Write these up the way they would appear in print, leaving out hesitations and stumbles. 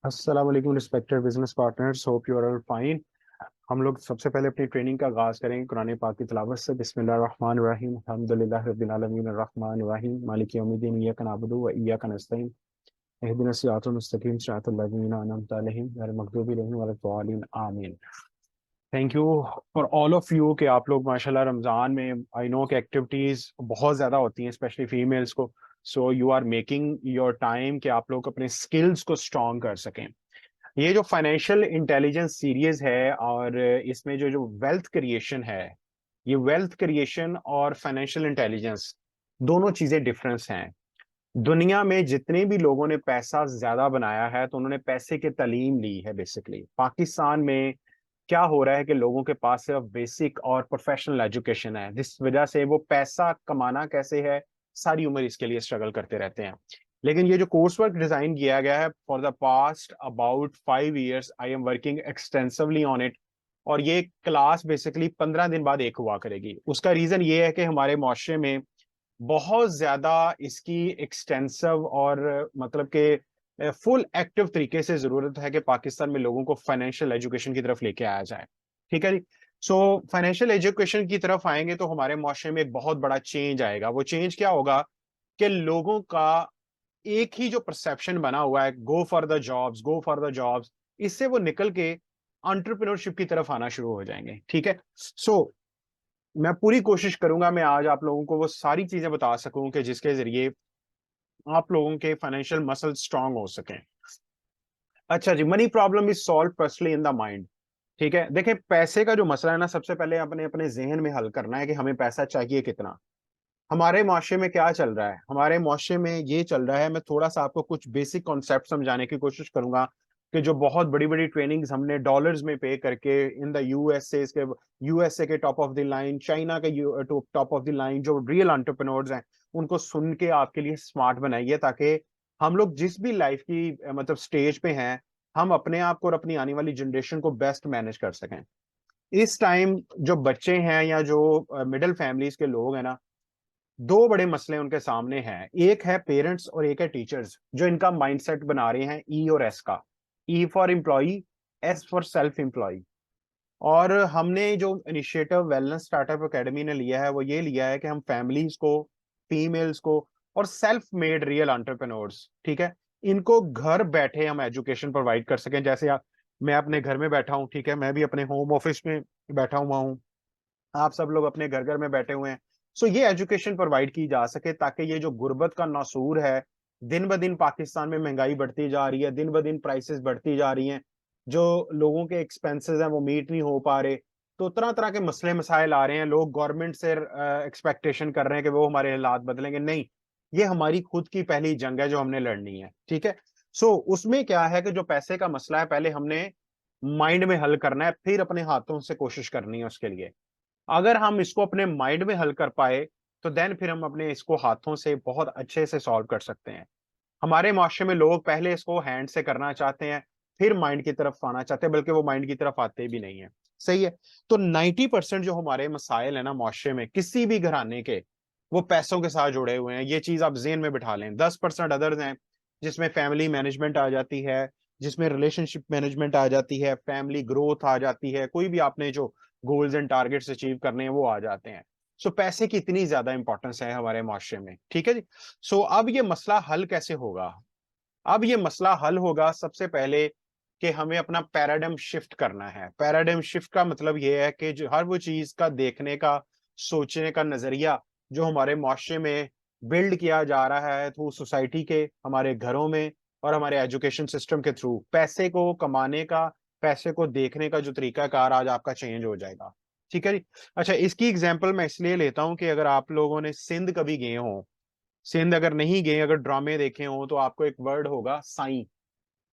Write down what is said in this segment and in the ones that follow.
अस्सलाम वालेकुम respected business partners, hope you are all fine. हम लोग सबसे पहले अपनी ट्रेनिंग का आगाज करेंगे कुरान पाक की तिलावत से। बिस्मिल्लाहिर्रहमानिर्रहीम, अल्हम्दुलिल्लाहि रब्बिल आलमीन, अर्रहमानिर्रहीम, मालिकि यौमिद्दीन, इय्याका नअबुदु व इय्याका नस्तईन, इहदिनस सिरातल मुस्तकीम, सिरातल लज़ीना अनअमता अलैहिम गैरिल मग़दूबि अलैहिम वलद्दालिन, आमीन। Thank you for all of you कि आप लोग माशाल्लाह रमज़ान में, आई नो कि एक्टिविटीज़ बहुत ज़्यादा होती हैं स्पेशली फीमेल्स को। So you are making your time कि आप लोग अपने स्किल्स को स्ट्रॉन्ग कर सकें। ये जो फाइनेंशियल इंटेलिजेंस सीरीज है और इसमें जो जो वेल्थ क्रिएशन है, ये वेल्थ क्रिएशन और फाइनेंशियल इंटेलिजेंस दोनों चीजें डिफरेंस हैं। दुनिया में जितने भी लोगों ने पैसा ज्यादा बनाया है तो उन्होंने पैसे की तालीम ली है। बेसिकली पाकिस्तान में क्या हो रहा है कि लोगों के पास सिर्फ बेसिक और प्रोफेशनल एजुकेशन है, जिस वजह से वो पैसा कमाना कैसे है सारी उम्र इसके लिए स्ट्रगल करते रहते हैं। लेकिन ये जो कोर्स वर्क डिजाइन किया गया है, for the past about 5 years I am working extensively on it. और ये क्लास बेसिकली 15 दिन बाद एक हुआ करेगी। उसका रीजन ये है कि हमारे मुआशरे में बहुत ज्यादा इसकी एक्सटेंसिव और मतलब के फुल एक्टिव तरीके से जरूरत है कि पाकिस्तान में लोगों को फाइनेंशियल एजुकेशन की तरफ लेके आया जाए। ठीक है जी। सो फाइनेंशियल एजुकेशन की तरफ आएंगे तो हमारे मुआशरे में एक बहुत बड़ा चेंज आएगा। वो चेंज क्या होगा कि लोगों का एक ही जो परसेप्शन बना हुआ है, go for the jobs, go for the jobs, इससे वो निकल के एंटरप्रेन्योरशिप की तरफ आना शुरू हो जाएंगे। ठीक है। सो मैं पूरी कोशिश करूंगा मैं आज आप लोगों को वो सारी चीजें बता सकूं कि जिसके जरिए आप लोगों के फाइनेंशियल मसल स्ट्रांग हो सकें। अच्छा जी, money problem is solve firstly in the mind. ठीक है, देखिए पैसे का जो मसला है ना, सबसे पहले अपने अपने जहन में हल करना है कि हमें पैसा चाहिए कितना। हमारे मुआशरे में क्या चल रहा है, हमारे मुआशरे में ये चल रहा है, मैं थोड़ा सा आपको कुछ बेसिक कॉन्सेप्ट समझाने की कोशिश करूंगा कि जो बहुत बड़ी बड़ी ट्रेनिंग्स हमने डॉलर्स में पे करके इन द यूएसए के top of the line, China के टॉप ऑफ द लाइन जो रियल एंटरप्रेन्योर्स हैं, उनको सुन के आपके लिए स्मार्ट बनाइए, ताकि हम लोग जिस भी लाइफ की मतलब स्टेज पे हैं, हम अपने आप को और अपनी आने वाली जनरेशन को बेस्ट मैनेज कर सकें। इस टाइम जो बच्चे हैं या जो मिडिल फैमिलीज के लोग हैं ना, दो बड़े मसले उनके सामने हैं। एक है पेरेंट्स और एक है टीचर्स, जो इनका माइंडसेट बना रहे हैं ई और एस का। E for employee, S for self employ. और हमने जो इनिशिएटिव वेलनेस स्टार्टअप एकेडमी ने लिया है वो ये लिया है कि हम फैमिलीज को, फीमेल्स को और सेल्फ मेड रियल एंटरप्रेन्योर्स, ठीक है, इनको घर बैठे हम एजुकेशन प्रोवाइड कर सकें। जैसे मैं अपने घर में बैठा हूँ, ठीक है, मैं भी अपने होम ऑफिस में बैठा हुआ हूँ, आप सब लोग अपने घर घर में बैठे हुए हैं। सो ये एजुकेशन प्रोवाइड की जा सके ताकि ये जो गुर्बत का नासूर है, दिन ब दिन पाकिस्तान में महंगाई बढ़ती जा रही है, दिन ब दिन प्राइसेस बढ़ती जा रही हैं, जो लोगों के एक्सपेंसेस हैं वो मीट नहीं हो पा रहे, तो तरह तरह के मसले मसाइल आ रहे हैं। लोग गवर्नमेंट से एक्सपेक्टेशन कर रहे हैं कि वो हमारे हालात बदलेंगे। नहीं, ये हमारी खुद की पहली जंग है जो हमने लड़नी है। ठीक है। सो उसमें क्या है कि जो पैसे का मसला है, पहले हमने माइंड में हल करना है, फिर अपने हाथों से कोशिश करनी है उसके लिए। अगर हम इसको अपने माइंड में हल कर पाए तो देन फिर हम अपने इसको हाथों से बहुत अच्छे से सॉल्व कर सकते हैं। हमारे माशरे में लोग पहले इसको हैंड से करना चाहते हैं, फिर माइंड की तरफ आना चाहते हैं, बल्कि वो माइंड की तरफ आते भी नहीं है। सही है। तो 90% जो हमारे मसाइल है ना माशरे में, किसी भी घराने के, वो पैसों के साथ जुड़े हुए हैं। ये चीज आप जेहन में बिठा लें। 10% अदर्स हैं, जिसमें फैमिली मैनेजमेंट आ जाती है, जिसमें रिलेशनशिप मैनेजमेंट आ जाती है, फैमिली ग्रोथ आ जाती है, कोई भी आपने जो गोल्स एंड टारगेट्स अचीव करने हैं वो आ जाते हैं। सो पैसे की इतनी ज्यादा इंपॉर्टेंस है हमारे माशरे में। ठीक है जी। सो अब ये मसला हल कैसे होगा? अब ये मसला हल होगा सबसे पहले कि हमें अपना पैराडाइम शिफ्ट करना है। पैराडाइम शिफ्ट का मतलब ये है कि जो हर वो चीज का देखने का, सोचने का नजरिया जो हमारे मुआशरे में बिल्ड किया जा रहा है थ्रू सोसाइटी के, हमारे घरों में और हमारे एजुकेशन सिस्टम के थ्रू, पैसे को कमाने का, पैसे को देखने का जो तरीकाकार आज आपका चेंज हो जाएगा। ठीक है जी। अच्छा, इसकी एग्जांपल मैं इसलिए लेता हूं कि अगर आप लोगों ने सिंध कभी गए हो, सिंध अगर नहीं गए, अगर ड्रामे देखे हो, तो आपको एक वर्ड होगा साईं।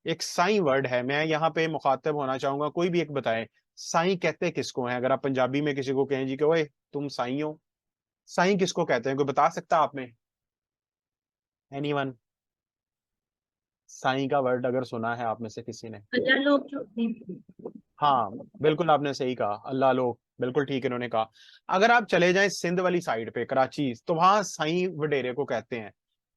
एक साईं वर्ड है, मैं यहाँ पे मुखातब होना चाहूंगा, कोई भी एक बताए साईं कहते किसको है। अगर आप पंजाबी में किसी को कहें जी कि ओए तुम साईं हो, साईं किसको कहते हैं? कोई बता सकता आप में? एनीवन? साईं का वर्ड अगर सुना है आप में से किसी ने? हजार लोग जो हाँ, बिल्कुल आपने सही कहा, अल्लाह लो, बिल्कुल ठीक इन्होंने कहा। अगर आप चले जाएं सिंध वाली साइड पे, कराची, तो वहां साईं वडेरे को कहते हैं।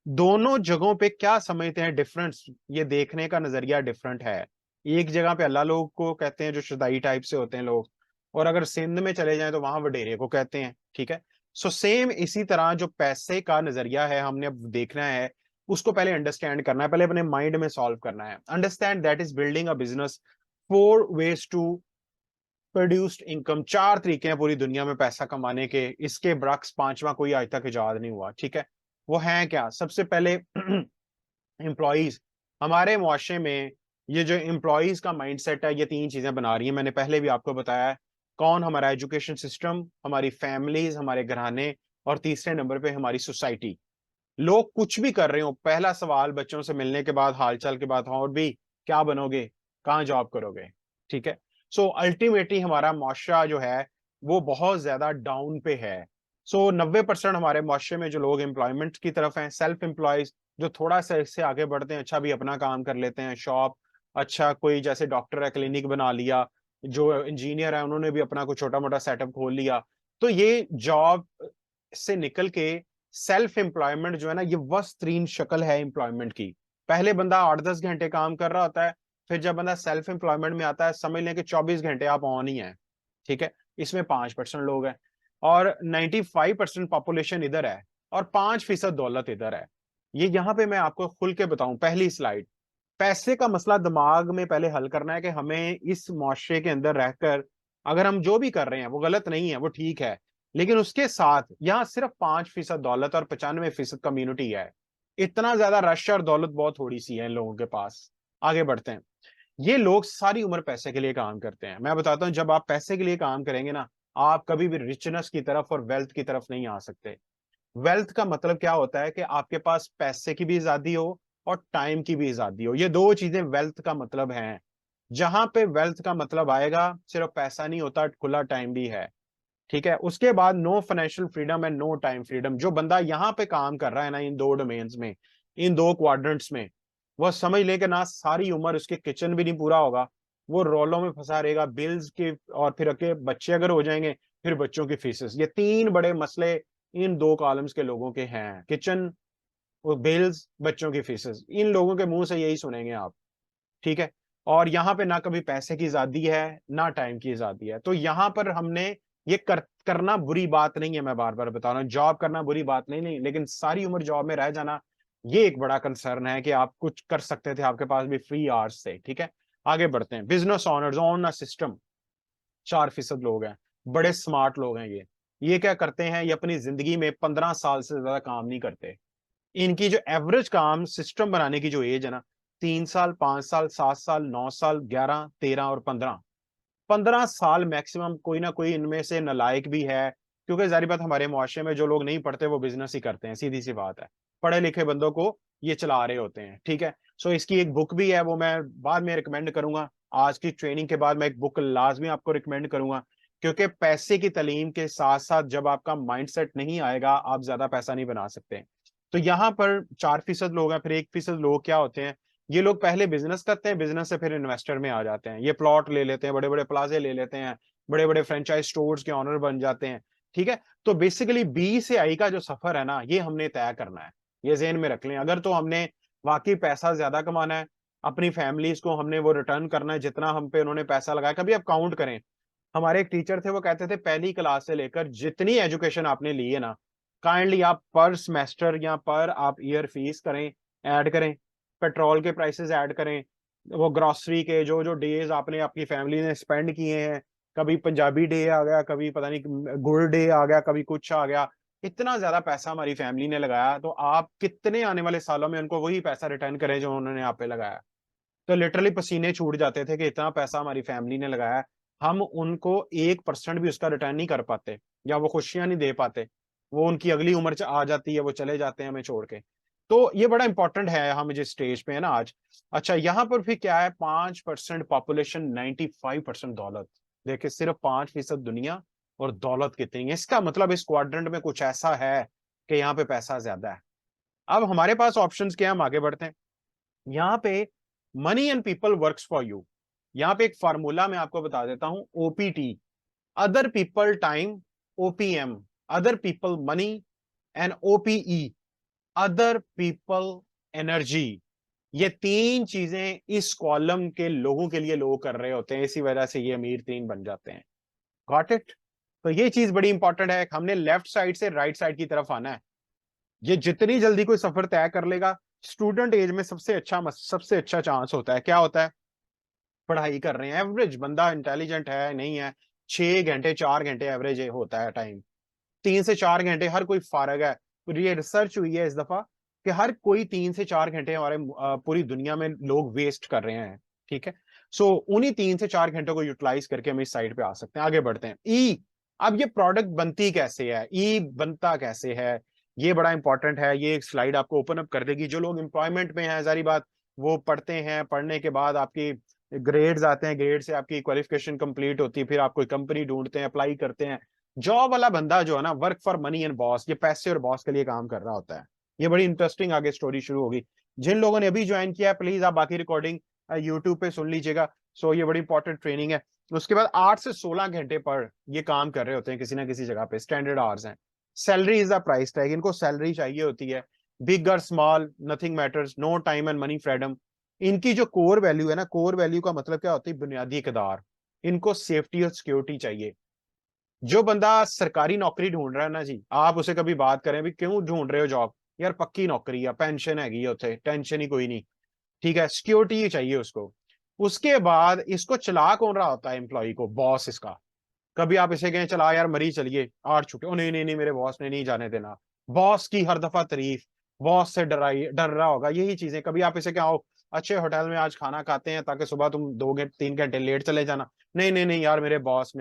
दोनों जगहों पे क्या समझते हैं डिफरेंस, ये देखने का नजरिया डिफरेंट है। एक जगह पे अल्लाह लोग को कहते हैं जो शुदाई टाइप से होते हैं लोग, और अगर सिंध में चले जाएं तो वहां वडेरे को कहते हैं, ठीक है। सो सेम इसी तरह जो पैसे का नजरिया है हमने अब देखना है, उसको पहले अंडरस्टैंड करना है, पहले अपने माइंड में सॉल्व करना है। Understand that is building a business, 4 ways to produced income. 4 तरीके हैं पूरी दुनिया में पैसा कमाने के, इसके बरक्स पांचवा कोई आज तक इजाद नहीं हुआ, ठीक है। वो है क्या? सबसे पहले एम्प्लॉयज। हमारे मुआशरे में ये जो एम्प्लॉयज का माइंडसेट है, ये 3 चीजें बना रही है, मैंने पहले भी आपको बताया है। कौन? हमारा एजुकेशन सिस्टम, हमारी फैमिलीज, हमारे घराने, और तीसरे नंबर पे हमारी सोसाइटी। लोग कुछ भी कर रहे हो, पहला सवाल बच्चों से मिलने के बाद, हालचाल के बाद, और भी क्या बनोगे, कहाँ जॉब करोगे, ठीक है। सो अल्टीमेटली हमारा मुआशरा जो है वो बहुत ज्यादा डाउन पे है। सो 90% हमारे मुआशरे में जो लोग एम्प्लॉयमेंट की तरफ हैं, सेल्फ एम्प्लॉयज, जो थोड़ा सा इससे आगे बढ़ते हैं, अच्छा भी अपना काम कर लेते हैं, शॉप, अच्छा कोई जैसे डॉक्टर है क्लिनिक बना लिया, जो इंजीनियर है उन्होंने भी अपना कोई छोटा मोटा सेटअप खोल लिया। तो ये जॉब से निकल के सेल्फ एम्प्लॉयमेंट जो है ना, ये वस्तरीन शक्ल है एम्प्लॉयमेंट की। पहले बंदा 8-10 घंटे काम कर रहा होता है, फिर जब बंदा सेल्फ एम्प्लॉयमेंट में आता है, समझ लें कि 24 घंटे आप ऑन ही हैं, ठीक है। इसमें 5% लोग हैं, और 95% पॉपुलेशन इधर है, और 5% दौलत इधर है। ये यहां पे मैं आपको खुल के बताऊं, पहली स्लाइड, पैसे का मसला दिमाग में पहले हल करना है कि हमें इस मुआशरे के अंदर रहकर अगर हम जो भी कर रहे हैं वो गलत नहीं है, वो ठीक है, लेकिन उसके साथ यहाँ सिर्फ 5% दौलत और 95% कम्युनिटी है। इतना ज्यादा रश और दौलत बहुत थोड़ी सी है इन लोगों के पास। आगे बढ़ते हैं। ये लोग सारी उम्र पैसे के लिए काम करते हैं। मैं बताता हूं, जब आप पैसे के लिए काम करेंगे ना, आप कभी भी रिचनेस की तरफ और वेल्थ की तरफ नहीं आ सकते। वेल्थ का मतलब क्या होता है कि आपके पास पैसे की भी आजादी हो और टाइम की भी आजादी हो। ये दो चीजें वेल्थ का मतलब हैं। जहां पे वेल्थ का मतलब आएगा, सिर्फ पैसा नहीं होता, खुला टाइम भी है, ठीक है। उसके बाद no financial freedom and no time freedom. जो बंदा यहाँ पे काम कर रहा है ना, इन दो डोमेन्स में, इन दो क्वाड्रेंट्स में, वह समझ ले कि ना सारी उम्र उसके किचन भी नहीं पूरा होगा, वो रोलों में फंसा रहेगा, बिल्स के, और फिर के बच्चे अगर हो जाएंगे, फिर बच्चों की फीसेस। ये 3 बड़े मसले इन दो कॉलम्स के लोगों के हैं, किचन, बिल्स, बच्चों की फीसेस। इन लोगों के मुंह से यही सुनेंगे आप, ठीक है। और यहाँ पे ना कभी पैसे की आजादी है, ना टाइम की आजादी है। तो यहाँ पर हमने ये करना बुरी बात नहीं है, मैं बार बार बता रहा हूँ, जॉब करना बुरी बात नहीं, लेकिन सारी उम्र जॉब में रह जाना, ये एक बड़ा कंसर्न है कि आप कुछ कर सकते थे, आपके पास भी फ्री आवर्स थे, ठीक है। आगे बढ़ते हैं। Business honours on a system, 4% लोग हैं, बड़े स्मार्ट लोग हैं ये क्या करते हैं, ये अपनी जिंदगी में 15 साल से ज्यादा काम नहीं करते। इनकी जो एवरेज काम सिस्टम बनाने की जो एज है ना, 3 साल, 5 साल, 7 साल, 9 साल, 11, 13 और 15 15 साल मैक्सिमम। कोई ना कोई इनमें से नालायक भी है, क्योंकि जारी बात, हमारे मुआशरे में जो लोग नहीं पढ़ते वो बिजनेस ही करते हैं, सीधी सी बात है। पढ़े लिखे बंदों को ये चला रहे होते हैं, ठीक है। सो इसकी एक बुक भी है, वो मैं बाद में रिकमेंड करूंगा। आज की ट्रेनिंग के बाद मैं एक बुक लाजमी आपको रिकमेंड करूंगा, क्योंकि पैसे की तालीम के साथ साथ जब आपका माइंडसेट नहीं आएगा, आप ज्यादा पैसा नहीं बना सकते। तो यहाँ पर 4% लोग हैं, फिर 1% लोग क्या होते हैं, ये लोग पहले बिजनेस करते हैं, बिजनेस से फिर इन्वेस्टर में आ जाते हैं, ये प्लॉट ले लेते हैं, बड़े बड़े प्लाजे ले लेते हैं, बड़े बड़े फ्रेंचाइज स्टोर्स के ऑनर बन जाते हैं, ठीक है। तो बेसिकली बी से आई का जो सफर है ना, ये हमने तय करना है। ये जेहन में रख लें, अगर तो हमने वाकई पैसा ज्यादा कमाना है, अपनी फैमिलीज को हमने वो रिटर्न करना है जितना हम पे उन्होंने पैसा लगाया। कभी आप काउंट करें, हमारे एक टीचर थे, वो कहते थे पहली क्लास से लेकर जितनी एजुकेशन आपने ली है ना, काइंडली आप पर सेमेस्टर या पर आप ईयर फीस करें, ऐड करें, पेट्रोल के प्राइसेस ऐड करें, वो ग्रोसरी के जो जो डेज आपने अपनी फैमिली ने स्पेंड किए हैं, कभी पंजाबी डे आ गया, कभी पता नहीं गुड़ डे आ गया, कभी कुछ आ गया, इतना ज्यादा पैसा हमारी फैमिली ने लगाया, तो आप कितने आने वाले सालों में उनको वही पैसा रिटर्न करें जो उन्होंने आप पे लगाया। तो लिटरली पसीने छूट जाते थे कि इतना पैसा हमारी फैमिली ने लगाया है, हम उनको 1% भी उसका रिटर्न नहीं कर पाते, या वो खुशियां नहीं दे पाते। वो उनकी अगली उम्र आ जाती है, वो चले जाते हैं हमें छोड़ के। तो ये बड़ा इंपॉर्टेंट है हम जिस स्टेज पे है ना आज। अच्छा, यहाँ पर फिर क्या है, 5% पॉपुलेशन, 95% दौलत। देखिए, सिर्फ 5% दुनिया, और दौलत कितनी है, इसका मतलब इस क्वाड्रेंट में कुछ ऐसा है कि यहाँ पे पैसा ज्यादा है। अब हमारे पास ऑप्शंस क्या है, हम आगे बढ़ते हैं। यहाँ पे money and people works for you. यहाँ पे एक फार्मूला मैं आपको बता देता हूं, OPT, other people time, OPM, other people money, and OPE. Other people, energy. ये तीन चीजें इस कॉलम के लोगों के लिए लोग कर रहे होते हैं, इसी वजह से ये अमीर तीन बन जाते हैं। Got it? तो ये चीज बड़ी इंपॉर्टेंट है, हमने लेफ्ट साइड से राइट साइड की तरफ आना है। ये जितनी जल्दी कोई सफर तय कर लेगा, स्टूडेंट एज में सबसे अच्छा चांस होता है, क्या होता है, पढ़ाई कर रहे हैं, एवरेज बंदा इंटेलिजेंट है नहीं है, 6 घंटे 4 घंटे एवरेज होता है टाइम, 3 से 4 घंटे हर कोई फारग है। तो ये रिसर्च हुई है इस दफा कि हर कोई 3 से 4 घंटे हमारे पूरी दुनिया में लोग वेस्ट कर रहे हैं। ठीक है, सो उन्हीं 3 से 4 घंटों को यूटिलाइज करके हम इस साइड पे आ सकते हैं। आगे बढ़ते हैं। ई, अब ये प्रोडक्ट बनती कैसे है, ई बनता कैसे है, ये बड़ा इंपॉर्टेंट है। ये एक स्लाइड आपको ओपन अप कर देगी। जो लोग एम्प्लॉयमेंट में हैं, जारी बात, वो पढ़ते हैं, पढ़ने के बाद आपकी ग्रेड्स आते हैं, ग्रेड से आपकी क्वालिफिकेशन कंप्लीट होती है, फिर आप कोई कंपनी ढूंढते हैं, अप्लाई करते हैं। जॉब वाला बंदा जो है ना, work for money and boss, ये पैसे और बॉस के लिए काम कर रहा होता है। ये बड़ी इंटरेस्टिंग आगे स्टोरी शुरू होगी। जिन लोगों ने अभी ज्वाइन किया है, प्लीज आप बाकी रिकॉर्डिंग यूट्यूब पे सुन लीजिएगा। सो ये बड़ी इंपॉर्टेंट ट्रेनिंग है। उसके बाद 8 से 16 घंटे पर ये काम कर रहे होते हैं किसी ना किसी जगह पे, स्टैंडर्ड आवर्स हैं। Salary is the price tag, इनको सैलरी चाहिए होती है। बिग और small nothing matters, no time and money freedom. इनकी जो कोर वैल्यू है ना, कोर वैल्यू का मतलब क्या होती है, बुनियादी इकदार। इनको सेफ्टी और सिक्योरिटी चाहिए। जो बंदा सरकारी नौकरी ढूंढ रहा है ना जी, आप उसे कभी बात करें भी क्यों ढूंढ रहे हो जॉब, यार पक्की नौकरी है, पेंशन हैगी उसे, टेंशन ही कोई नहीं। ठीक है, सिक्योरिटी ही चाहिए उसको। उसके बाद इसको चला कौन रहा होता है एम्प्लॉय को, बॉस इसका। कभी आप इसे कहें चला यार मरी चलिए 8 छुट्टी, ओ नहीं नहीं नहीं मेरे बॉस ने नहीं जाने देना, बॉस की हर दफा तारीफ, बॉस से डर रहा होगा, यही चीजें। कभी आप इसे क्या हो, अच्छे होटल में आज खाना खाते हैं ताकि सुबह तुम 2 3 घंटे लेट चले जाना, नहीं नहीं नहीं यार मेरे बॉस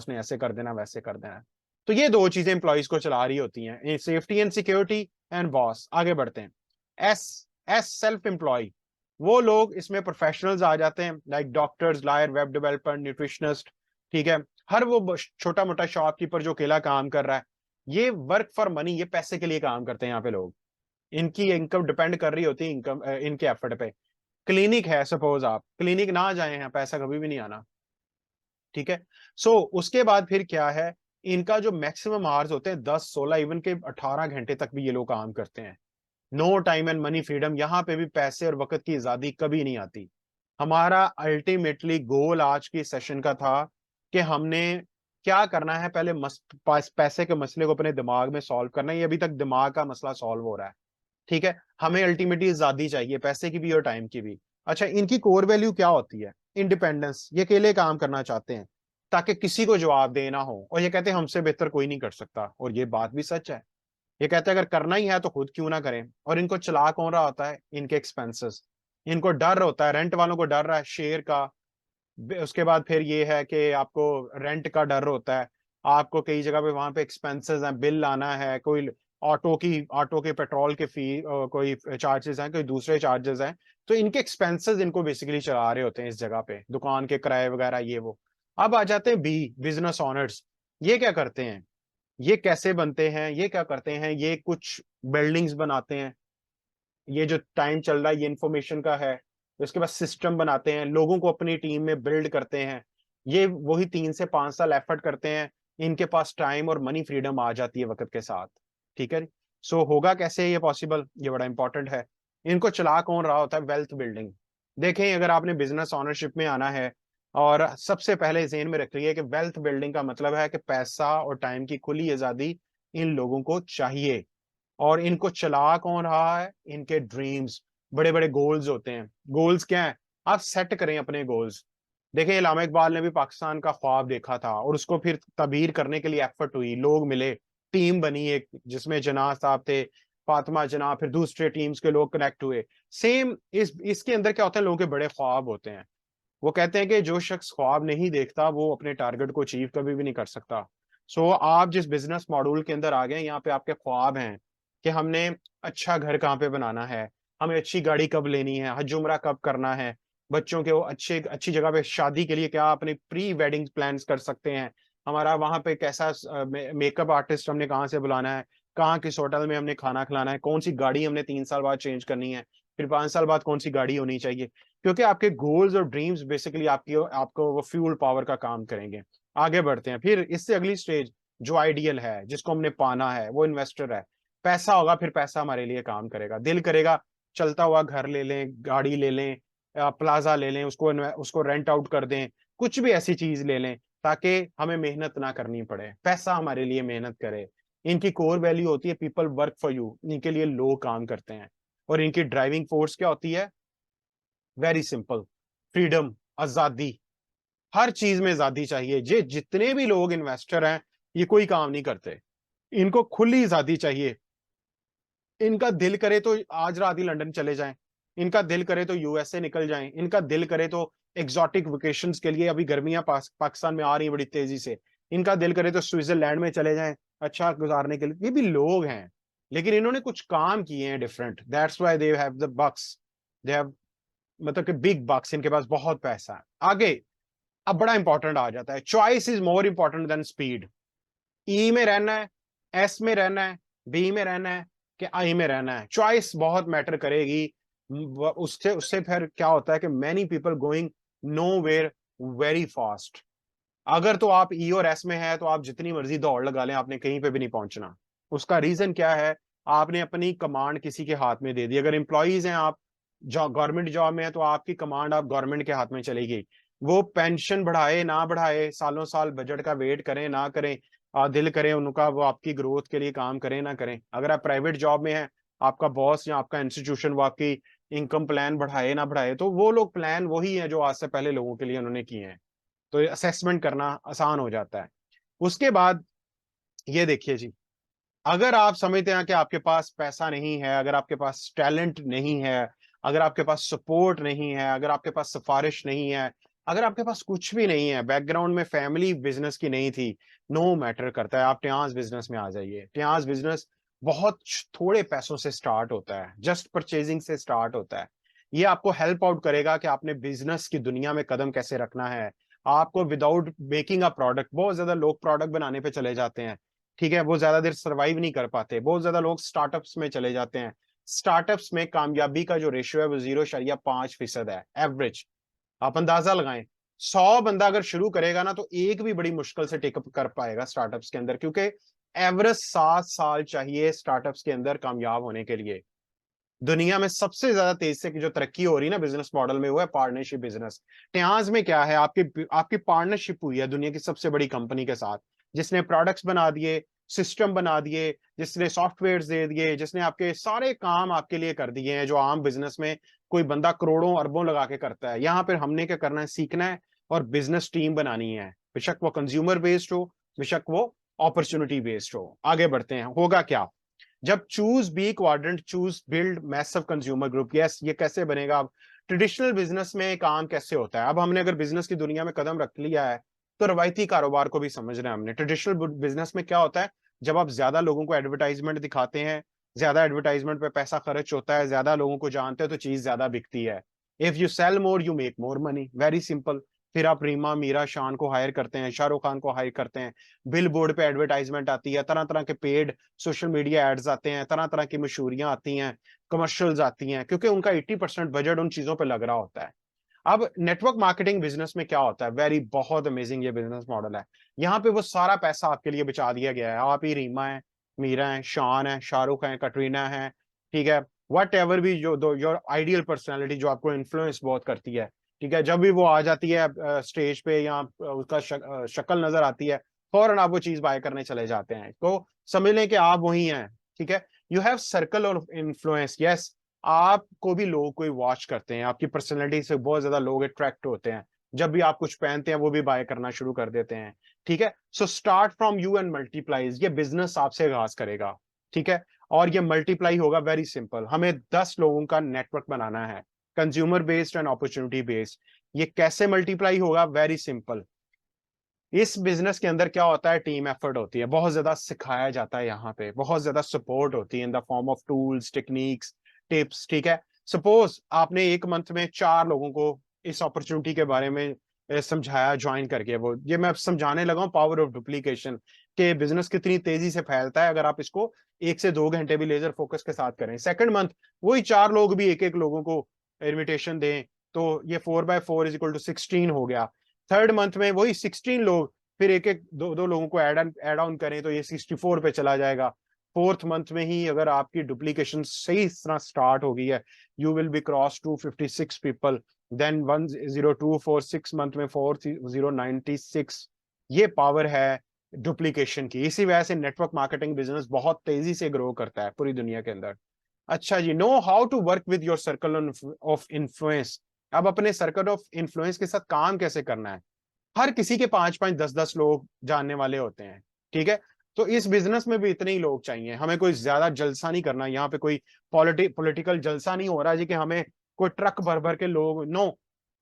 ने ऐसे कर देना वैसे कर देना। तो ये दो चीजें एम्प्लॉयज को चला रही होती हैं, safety and security and boss. आगे बढ़ते हैं। S, S self employ. वो लोग इसमें प्रोफेशनल्स आ जाते हैं, like doctors, lawyer, web developer, nutritionist. ठीक है, हर वो छोटा मोटा शॉपकीपर जो अकेला काम कर रहा है, ये वर्क फॉर मनी, ये पैसे के लिए काम करते हैं यहाँ पे लोग। इनकी इनकम डिपेंड कर रही होती है इनकम इनके एफर्ट पे। क्लिनिक है, सपोज आप क्लिनिक ना जाए हैं, पैसा कभी भी नहीं आना। ठीक है, सो उसके बाद फिर क्या है, इनका जो मैक्सिमम आवर्स होते हैं 10 16 इवन के 18 घंटे तक भी ये लोग काम करते हैं। No time and money freedom, यहाँ पे भी पैसे और वक्त की आजादी कभी नहीं आती। हमारा अल्टीमेटली गोल आज की सेशन का था कि हमने क्या करना है, पहले पैसे के मसले को अपने दिमाग में सॉल्व करना है। ये अभी तक दिमाग का मसला सॉल्व हो रहा है। ठीक है, हमें अल्टीमेटली आजादी चाहिए, पैसे की भी और टाइम की भी। अच्छा, इनकी कोर वैल्यू क्या होती है, इंडिपेंडेंस। ये अकेले काम करना चाहते हैं ताकि किसी को जवाब देना हो, और ये कहते हैं हमसे बेहतर कोई नहीं कर सकता, और ये बात भी सच है। ये कहते हैं अगर करना ही है तो खुद क्यों ना करें। और इनको चला कौन रहा होता है, इनके एक्सपेंसेस। इनको डर होता है, रेंट वालों को डर रहा है शेयर का। उसके बाद फिर ये है कि आपको रेंट का डर होता है, आपको कई जगह पे वहां पे एक्सपेंसेस हैं, बिल लाना है, कोई ऑटो के पेट्रोल के फी कोई चार्जेस हैं, कोई दूसरे चार्जेस हैं। तो इनके एक्सपेंसेस इनको बेसिकली चला रहे होते हैं इस जगह पे, दुकान के किराए वगैरह ये वो। अब आ जाते हैं बी, बिजनेस ओनर्स। ये क्या करते हैं, ये कैसे बनते हैं, ये क्या करते हैं, ये कुछ बिल्डिंग्स बनाते हैं। ये जो टाइम चल रहा है ये इंफॉर्मेशन का है। उसके बाद सिस्टम बनाते हैं, लोगों को अपनी टीम में बिल्ड करते हैं। ये वही 3 से 5 साल एफर्ट करते हैं। इनके पास टाइम और मनी फ्रीडम आ जाती है वक्त के साथ। ठीक है, सो होगा कैसे ये पॉसिबल, ये बड़ा इंपॉर्टेंट है। इनको चला कौन रहा होता है, वेल्थ बिल्डिंग। देखें, अगर आपने बिजनेस ओनरशिप में आना है, और सबसे पहले जेहन में रखिए कि वेल्थ बिल्डिंग का मतलब है कि पैसा और टाइम की खुली आजादी इन लोगों को चाहिए। और इनको चला कौन रहा है, इनके ड्रीम्स, बड़े बड़े गोल्स होते हैं। गोल्स क्या है, आप सेट करें अपने गोल्स। देखें, इलामा इकबाल ने भी पाकिस्तान का ख्वाब देखा था, और उसको फिर तबीर करने के लिए एफर्ट हुई, लोग मिले, टीम बनी एक, जिसमें जना साहब थे, फातिमा जना, फिर दूसरे टीम्स के लोग कनेक्ट हुए। सेम इसके अंदर क्या होता है, लोगों के बड़े ख्वाब होते हैं। वो कहते हैं कि जो शख्स ख्वाब नहीं देखता वो अपने टारगेट को अचीव कभी भी नहीं कर सकता। सो आप जिस बिजनेस मॉड्यूल के अंदर आ गए, यहाँ पे आपके ख्वाब हैं कि हमने अच्छा घर कहाँ पे बनाना है, हमें अच्छी गाड़ी कब लेनी है, हज उम्रा कब करना है, बच्चों के वो अच्छी जगह पे शादी के लिए क्या अपने प्री वेडिंग प्लान्स कर सकते हैं, हमारा वहां पे कैसा मेकअप आर्टिस्ट हमने कहाँ से बुलाना है, कहाँ किस होटल में हमने खाना खिलाना है, कौन सी गाड़ी हमने 3 साल बाद चेंज करनी है, फिर 5 साल बाद कौन सी गाड़ी होनी चाहिए। क्योंकि आपके गोल्स और ड्रीम्स बेसिकली आपकी आपको वो फ्यूल पावर का काम करेंगे। आगे बढ़ते हैं, फिर इससे अगली स्टेज जो आइडियल है, जिसको हमने पाना है, वो इन्वेस्टर है। पैसा होगा फिर पैसा हमारे लिए काम करेगा। दिल करेगा चलता हुआ घर ले लें, गाड़ी ले लें, प्लाजा ले लें, उसको रेंट आउट कर दें, कुछ भी ऐसी चीज ले लें ताकि हमें मेहनत ना करनी पड़े, पैसा हमारे लिए मेहनत करे। इनकी कोर वैल्यू होती है पीपल वर्क फॉर यू, इनके लिए लोग काम करते हैं। और इनकी ड्राइविंग फोर्स क्या होती है? वेरी सिंपल, फ्रीडम, आजादी। हर चीज में आजादी चाहिए। ये जितने भी लोग इन्वेस्टर हैं ये कोई काम नहीं करते, इनको खुली आजादी चाहिए। इनका दिल करे तो आज रात ही लंदन चले जाएं, इनका दिल करे तो यूएसए निकल जाएं, इनका दिल करे तो एग्जॉटिक वेकेशंस के लिए, अभी गर्मियां पाकिस्तान में आ रही हैं बड़ी तेजी से, इनका दिल करे तो स्विट्जरलैंड में चले जाएं अच्छा गुजारने के लिए। ये भी लोग हैं, लेकिन इन्होंने कुछ काम किए हैं different, that's why they have the bucks, they have, मतलब कि बिग बक्स, इनके पास बहुत पैसा है। आगे अब बड़ा इंपॉर्टेंट आ जाता है, choice is more important than speed. ई में रहना है, एस में रहना है, बी में रहना है कि आई में रहना है, चॉइस बहुत मैटर करेगी। उससे उससे फिर क्या होता है कि many people going nowhere very fast. अगर तो आप ई और एस में है तो आप जितनी मर्जी दौड़ लगा लें, आपने कहीं पे भी नहीं पहुंचना। उसका रीजन क्या है? आपने अपनी कमांड किसी के हाथ में दे दी। अगर एम्प्लॉइज हैं आप, गवर्नमेंट जॉब में है, तो आपकी कमांड आप गवर्नमेंट के हाथ में चली गई। वो पेंशन बढ़ाए ना बढ़ाए, सालों साल बजट का वेट करें ना करें, दिल करें उनका, वो आपकी ग्रोथ के लिए काम करें ना करें। अगर आप प्राइवेट जॉब में हैं, आपका बॉस या आपका इंस्टीट्यूशन वो आपकी इनकम प्लान बढ़ाए ना बढ़ाए, तो वो लोग प्लान वही है जो आज से पहले लोगों के लिए उन्होंने किए हैं। तो असेसमेंट करना आसान हो जाता है। उसके बाद ये देखिए जी, अगर आप समझते हैं कि आपके पास पैसा नहीं है, अगर आपके पास टैलेंट नहीं है, अगर आपके पास सपोर्ट नहीं है, अगर आपके पास सिफारिश नहीं है, अगर आपके पास कुछ भी नहीं है, बैकग्राउंड में फैमिली बिजनेस की नहीं थी, नो मैटर करता है, आप ट्याज बिजनेस में आ जाइए। ट्याज बिजनेस बहुत थोड़े पैसों से स्टार्ट होता है, जस्ट परचेजिंग से स्टार्ट होता है। ये आपको हेल्प आउट करेगा कि आपने बिजनेस की दुनिया में कदम कैसे रखना है। आपको विदाउट मेकिंग अ प्रोडक्ट, बहुत ज्यादा लोग प्रोडक्ट बनाने पे चले जाते हैं, ठीक है, वो ज्यादा देर सर्वाइव नहीं कर पाते। बहुत ज्यादा लोग स्टार्टअप्स में चले जाते हैं। स्टार्टअप्स में कामयाबी का जो रेशियो है वो 0.5% है एवरेज। आप अंदाजा लगाएं, 100 बंदा अगर शुरू करेगा ना तो एक भी बड़ी मुश्किल से टेकअप कर पाएगा स्टार्टअप्स के अंदर, क्योंकि एवरेज 7 साल चाहिए स्टार्टअप्स के अंदर कामयाब होने के लिए। दुनिया में सबसे ज्यादा तेज से जो तरक्की हो रही है ना बिजनेस मॉडल में, वो है पार्टनरशिप बिजनेस। ट्याज में क्या है, आपकी आपकी पार्टनरशिप हुई है दुनिया की सबसे बड़ी कंपनी के साथ, जिसने प्रोडक्ट्स बना दिए, सिस्टम बना दिए, जिसने सॉफ्टवेयर दे दिए, जिसने आपके सारे काम आपके लिए कर दिए हैं जो आम बिजनेस में कोई बंदा करोड़ों अरबों लगा के करता है। यहाँ पर हमने क्या करना है, सीखना है और बिजनेस टीम बनानी है, बेशक वो कंज्यूमर बेस्ड हो, बेशक वो अपॉर्चुनिटी बेस्ड हो। आगे बढ़ते हैं, होगा क्या जब choose B quadrant, choose build massive consumer group. Yes, ये कैसे बनेगा? अब ट्रेडिशनल बिजनेस में काम कैसे होता है? अब हमने अगर बिजनेस की दुनिया में कदम रख लिया है तो रवायती कारोबार को भी समझना है हमने। ट्रेडिशनल बिजनेस में क्या होता है, जब आप ज्यादा लोगों को एडवर्टाइजमेंट दिखाते हैं, ज्यादा एडवर्टाइजमेंट पे पैसा खर्च होता है, ज्यादा लोगों को जानते हैं, तो चीज ज्यादा बिकती है। If you sell more you make more money, very simple. फिर आप रीमा मीरा शान को हायर करते हैं, शाहरुख खान को हायर करते हैं, बिल बोर्ड पे एडवर्टाइजमेंट आती है, तरह तरह के पेड सोशल मीडिया एड्स आते हैं, तरह तरह की मशहूरियां आती हैं, कमर्शियल्स आती हैं, क्योंकि उनका 80% बजट उन चीजों पे लग रहा होता है। अब नेटवर्क मार्केटिंग बिजनेस में क्या होता है, वेरी बहुत अमेजिंग ये बिजनेस मॉडल है। यहाँ पे वो सारा पैसा आपके लिए बचा दिया गया है। आप ही रीमा है, मीरा है, शान है, शाहरुख है, कटरीना है, ठीक है, वट एवर भी जो दो योर आइडियल पर्सनैलिटी जो आपको इन्फ्लुएंस बहुत करती है, ठीक है, जब भी वो आ जाती है स्टेज पे या उसका शक्ल नजर आती है, फौरन आप वो चीज बाय करने चले जाते हैं। तो समझ लें कि आप वही हैं, ठीक है। You have circle of influence, yes, आपको भी लोग कोई वॉच करते हैं, आपकी पर्सनैलिटी से बहुत ज्यादा लोग अट्रैक्ट होते हैं, जब भी आप कुछ पहनते हैं वो भी बाय करना शुरू कर देते हैं, ठीक है। So start from you and multiplies, ये बिजनेस आपसे आगाज करेगा, ठीक है। और ये मल्टीप्लाई होगा, वेरी सिंपल, हमें 10 लोगों का नेटवर्क बनाना है, consumer based and opportunity based. ये कैसे मल्टीप्लाई होगा? Very simple. इस बिजनेस के अंदर क्या होता है, टीम एफर्ट होती है, बहुत ज्यादा सिखाया जाता है, यहाँ पे बहुत ज्यादा सपोर्ट होती है in the form of tools, techniques, tips, ठीक है। सपोज आपने एक मंथ में 4 लोगों को इस अपॉर्चुनिटी के बारे में समझाया ज्वाइन करके, वो ये मैं समझाने लगा हूँ पावर ऑफ डुप्लीकेशन, के बिजनेस कितनी तेजी से फैलता है अगर आप इसको 1 से 2 घंटे भी लेजर फोकस के साथ करें। सेकंड मंथ वही 4 लोग भी एक एक लोगों को इन्विटेशन दें, तो ये 4/4 = 16 हो गया। थर्ड मंथ में वही 16 लोग, फिर एक एक दो दो लोगों को ऐड ऑन करें तो ये 64 पे चला जाएगा। 4th मंथ में ही अगर आपकी डुप्लीकेशन सही इस तरह स्टार्ट हो गई है, you will be cross 256 people, then 102 for 6 month में 4096। ये पावर है डुप्लीकेशन की। इसी वजह से नेटवर्क मार्केटिंग बिजनेस बहुत तेजी से ग्रो करता है पूरी दुनिया के अंदर। अच्छा जी, know how to work with your circle of influence. अब अपने सर्कल ऑफ इन्फ्लुएंस के साथ काम कैसे करना है। हर किसी के 5-5 10-10 लोग जानने वाले होते हैं, ठीक है। तो इस बिजनेस में भी इतने ही लोग चाहिए, हमें कोई ज्यादा जलसा नहीं करना। यहाँ पे कोई पॉलिटिकल जलसा नहीं हो रहा है जी कि हमें कोई ट्रक भर भर के लोग, नो।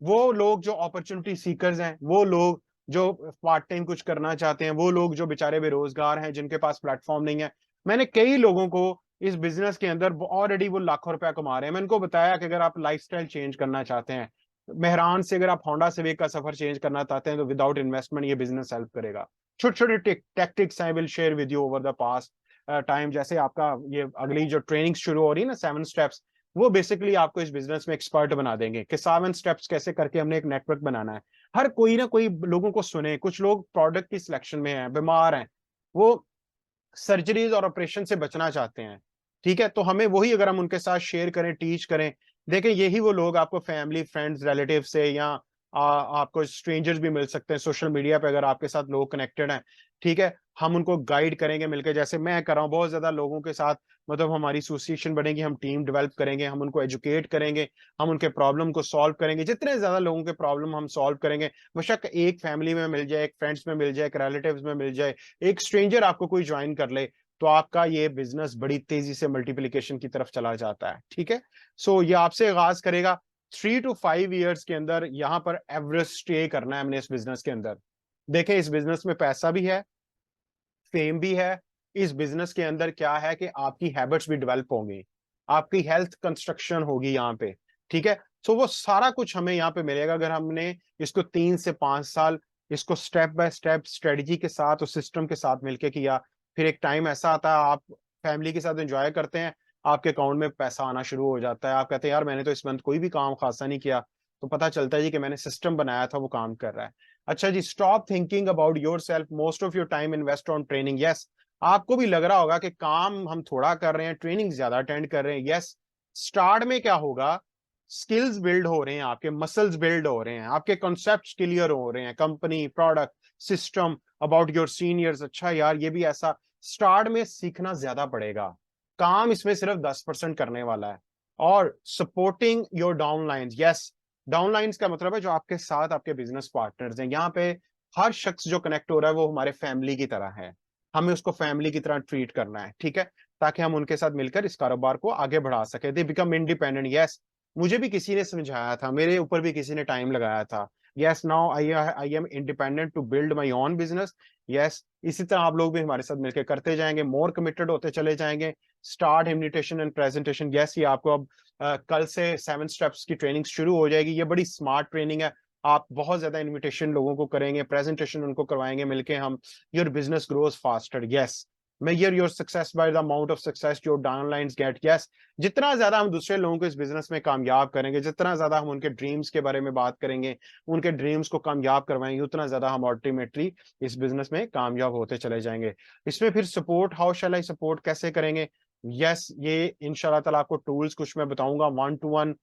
वो लोग जो अपॉर्चुनिटी सीकर्स हैं, वो लोग जो पार्ट टाइम कुछ करना चाहते हैं, वो लोग जो बेचारे बेरोजगार हैं, जिनके पास प्लेटफॉर्म नहीं है। मैंने कई लोगों को इस बिजनेस के अंदर ऑलरेडी वो लाखों रुपया कमा रहे हैं। मैंने उनको बताया कि अगर आप लाइफस्टाइल चेंज करना चाहते हैं, मेहरान से अगर आप होंडा सिविक का सफर चेंज करना चाहते हैं, तो विदाउट इन्वेस्टमेंट ये बिजनेस हेल्प करेगा। छोटे छोटे tactics I will share with you over the past time. जैसे आपका ये अगली जो ट्रेनिंग शुरू हो रही है ना, 7 स्टेप्स, वो बेसिकली आपको इस बिजनेस में एक्सपर्ट बना देंगे कि 7 स्टेप्स कैसे करके हमने एक नेटवर्क बनाना है। हर कोई ना कोई लोगों को सुने। कुछ लोग प्रोडक्ट की सिलेक्शन में हैं, बीमार हैं, वो सर्जरीज और ऑपरेशन से बचना चाहते हैं, ठीक है। तो हमें वही अगर हम उनके साथ शेयर करें, टीच करें, देखें यही वो लोग आपको फैमिली फ्रेंड्स रिलेटिव से या आपको स्ट्रेंजर्स भी मिल सकते हैं सोशल मीडिया पे अगर आपके साथ लोग कनेक्टेड हैं, ठीक है। हम उनको गाइड करेंगे मिलकर, जैसे मैं कर रहा हूँ बहुत ज्यादा लोगों के साथ। मतलब हमारी एसोसिएशन बनेगी, हम टीम डेवलप करेंगे, हम उनको एजुकेट करेंगे, हम उनके प्रॉब्लम को सॉल्व करेंगे। जितने ज्यादा लोगों के प्रॉब्लम हम सॉल्व करेंगे, बेशक एक फैमिली में मिल जाए, एक फ्रेंड्स में मिल जाए, एक रिलेटिव्स में मिल जाए, एक स्ट्रेंजर आपको कोई ज्वाइन कर ले, तो आपका ये बिजनेस बड़ी तेजी से मल्टीप्लिकेशन की तरफ चला जाता है, ठीक है। सो ये आपसे आगाज करेगा। 3 to 5 years के अंदर यहाँ पर एवरेज स्टे करना है हमने इस बिजनेस के अंदर। देखें, इस बिजनेस में पैसा भी है, फेम भी है। इस बिजनेस के अंदर क्या है कि आपकी हैबिट्स भी डेवलप होंगी, आपकी हेल्थ कंस्ट्रक्शन होगी यहाँ पे, ठीक है। सो वो सारा कुछ हमें यहाँ पे मिलेगा अगर हमने इसको 3 से 5 साल इसको स्टेप बाय स्टेप स्ट्रेटजी के साथ और सिस्टम के साथ मिलके किया। फिर एक टाइम ऐसा आता है, आप फैमिली के साथ एंजॉय करते हैं, आपके अकाउंट में पैसा आना शुरू हो जाता है। आप कहते हैं यार मैंने तो इस मंथ कोई भी काम खासा नहीं किया, तो पता चलता है जी कि मैंने सिस्टम बनाया था, वो काम कर रहा है। अच्छा जी, stop thinking about yourself, most of your time invest on training. Yes, आपको भी लग रहा होगा कि काम हम थोड़ा कर रहे हैं, ट्रेनिंग ज्यादा अटेंड कर रहे हैं। यस, स्टार्ट में क्या होगा, स्किल्स बिल्ड हो रहे हैं, आपके मसल्स बिल्ड हो रहे हैं, आपके कॉन्सेप्ट्स क्लियर हो रहे हैं, company, product, system, about your seniors. अच्छा यार, ये भी ऐसा, स्टार्ट में सीखना ज्यादा पड़ेगा, काम इसमें सिर्फ 10% करने वाला है। और supporting your downlines. Yes, downlines का मतलब है जो आपके साथ आपके बिजनेस पार्टनर्स हैं। यहाँ पे हर शख्स जो कनेक्ट हो रहा है वो हमारे फैमिली की तरह है, हमें उसको फैमिली की तरह ट्रीट करना है, ठीक है, ताकि हम उनके साथ मिलकर इस कारोबार को आगे बढ़ा सके। They become independent. यस, मुझे भी किसी ने समझाया था, मेरे ऊपर भी किसी ने टाइम लगाया था। Yes, now I am independent to build my own business. Yes, इसी तरह आप लोग भी हमारे साथ मिलकर करते जाएंगे, मोर कमिटेड होते चले जाएंगे। Start invitation and presentation. Yes, ये आपको अब कल से 7 स्टेप्स की ट्रेनिंग शुरू हो जाएगी। ये बड़ी स्मार्ट ट्रेनिंग है। आप बहुत ज्यादा इनविटेशन लोगों को करेंगे, प्रेजेंटेशन उनको करवाएंगे मिलके हम। Your business grows faster. Yes, measure your success by the amount of success your downlines get. Yes, जितना ज्यादा हम दूसरे लोगों को इस बिजनेस में कामयाब करेंगे, जितना ज्यादा हम उनके ड्रीम्स के बारे में बात करेंगे, उनके ड्रीम्स को कामयाब करवाएंगे, उतना ज्यादा हम अल्टीमेटली इस बिजनेस में कामयाब होते चले जाएंगे। इसमें फिर support, how shell I support, कैसे करेंगे। यस, ये इंशाल्लाह ताला आपको टूल्स कुछ मैं बताऊंगा 1 to 1।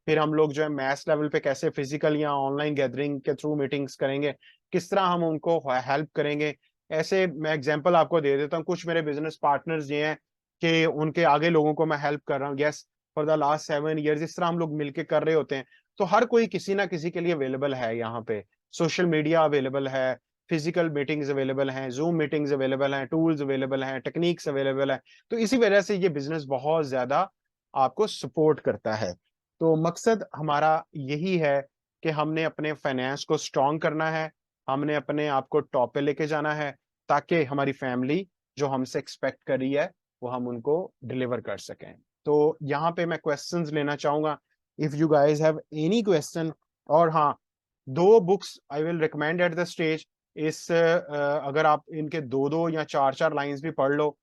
फिर हम लोग जो है मैथ लेवल पे कैसे फिजिकल या ऑनलाइन गैदरिंग के थ्रू मीटिंग्स करेंगे, किस तरह हम उनको हेल्प करेंगे। ऐसे मैं एग्जांपल आपको दे देता हूँ, कुछ मेरे बिजनेस पार्टनर्स ये हैं कि उनके आगे लोगों को मैं हेल्प कर रहा हूँ। Yes, for the last 7 years इस तरह हम लोग मिलके कर रहे होते हैं। तो हर कोई किसी ना किसी के लिए अवेलेबल है यहाँ पे। सोशल मीडिया अवेलेबल है, फिजिकल मीटिंग्स अवेलेबल हैं, जूम मीटिंग्स अवेलेबल हैं, टूल्स अवेलेबल हैं, टेक्निक्स अवेलेबल है। तो इसी वजह से ये बिजनेस बहुत ज्यादा आपको सपोर्ट करता है। तो मकसद हमारा यही है कि हमने अपने फाइनेंस को स्ट्रॉन्ग करना है, हमने अपने आप को टॉप पे लेके जाना है, ताकि हमारी फैमिली जो हमसे एक्सपेक्ट कर रही है वो हम उनको डिलीवर कर सकें। तो यहाँ पे मैं क्वेश्चंस लेना चाहूंगा, if you guys have any question. और हाँ, 2 books I will recommend at the stage. अगर आप इनके 2 2 या 4 4 लाइंस भी पढ़ लो,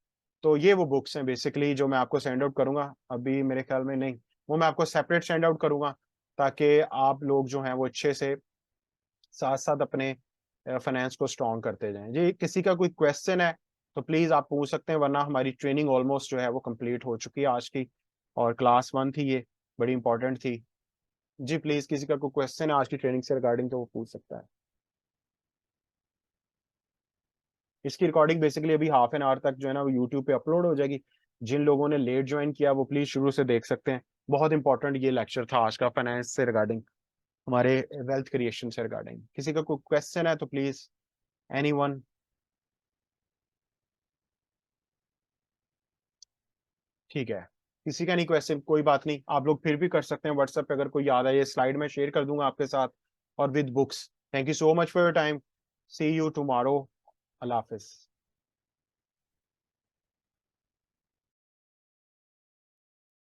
तो ये वो बुक्स हैं बेसिकली जो मैं आपको सेंड आउट करूंगा। अभी मेरे ख्याल में नहीं, वो मैं आपको सेपरेट सेंड आउट करूंगा, ताकि आप लोग जो हैं वो अच्छे से साथ साथ अपने फाइनेंस को स्ट्रॉन्ग करते जाएं। जी, किसी का कोई क्वेश्चन है तो प्लीज आप पूछ सकते हैं, वरना हमारी ट्रेनिंग ऑलमोस्ट जो है वो कंप्लीट हो चुकी है आज की। और क्लास 1 थी ये, बड़ी इंपॉर्टेंट थी। जी प्लीज, किसी का कोई क्वेश्चन है आज की ट्रेनिंग से रिगार्डिंग तो वो पूछ सकता है। इसकी रिकॉर्डिंग बेसिकली अभी हाफ एन आवर तक जो है ना वो यूट्यूब पे अपलोड हो जाएगी। जिन लोगों ने लेट ज्वाइन किया वो प्लीज शुरू से देख सकते हैं। बहुत इंपॉर्टेंट ये लेक्चर था आज का, फाइनेंस से रिगार्डिंग, हमारे वेल्थ क्रिएशन से रिगार्डिंग। किसी का कोई क्वेश्चन है तो प्लीज, एनीवन। ठीक है, किसी का नहीं क्वेश्चन, कोई बात नहीं, आप लोग फिर भी कर सकते हैं व्हाट्सएप पे, अगर कोई याद है ये स्लाइड में शेयर कर दूंगा आपके साथ, और with books. Thank you so much for your time. See you tomorrow. अल्लाह हाफिज।